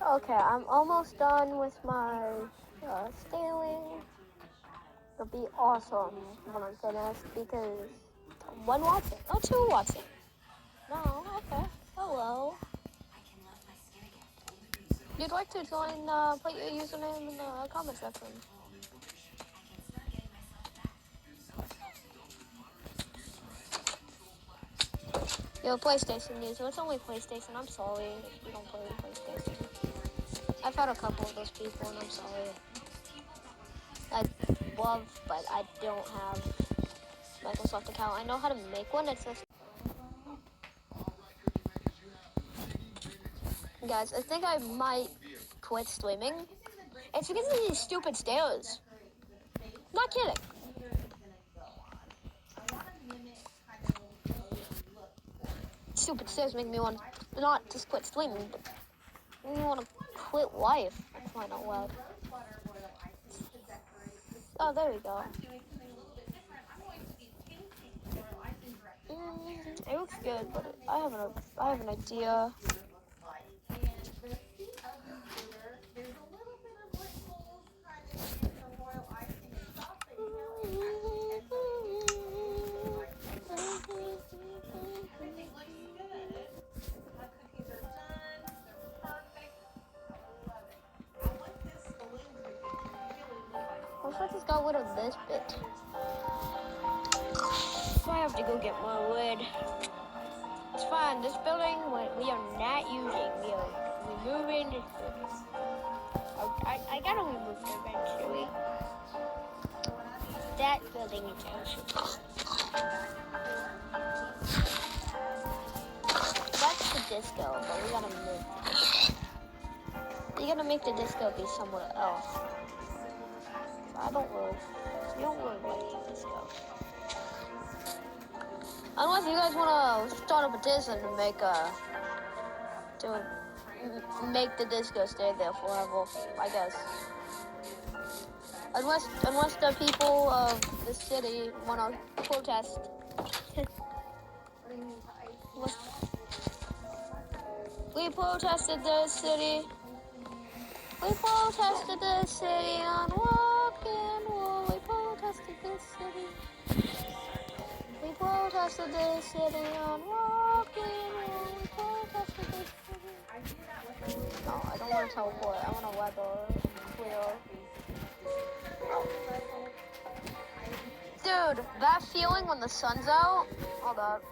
Okay, I'm almost done with my scaling. It'll be awesome when I'm finished because one watching, oh, two watching. No, okay, hello. If you'd like to join, put your username in the comment section. Yo, PlayStation user, it's only PlayStation, I'm sorry if you don't play PlayStation. I've had a couple of those people and I'm sorry. I love, but I don't have Microsoft account. I know how to make one, it's just... Guys, I think I might quit streaming. It's because of these stupid stairs. Not kidding. Stupid stairs make me want to not just quit streaming, but make me want to quit life. I'm crying out loud. Oh, there we go. It looks good, but I have an idea. What if I just got rid of this bit? I have to go get more wood. It's fine. This building we are not using. We are removing. I gotta remove it eventually. That building is also. That's the disco, but we gotta move the disco. We gotta make the disco be somewhere else. I don't really like the disco. Unless you guys wanna start a petition to make the disco stay there forever, I guess. Unless the people of the city wanna protest. We protested the city. We protested the city on rock and roll. We protested the city. We protested the city on rock and roll. We protested the city. No, I don't want to teleport. I want to weather clear. Dude, that feeling when the sun's out. Hold up.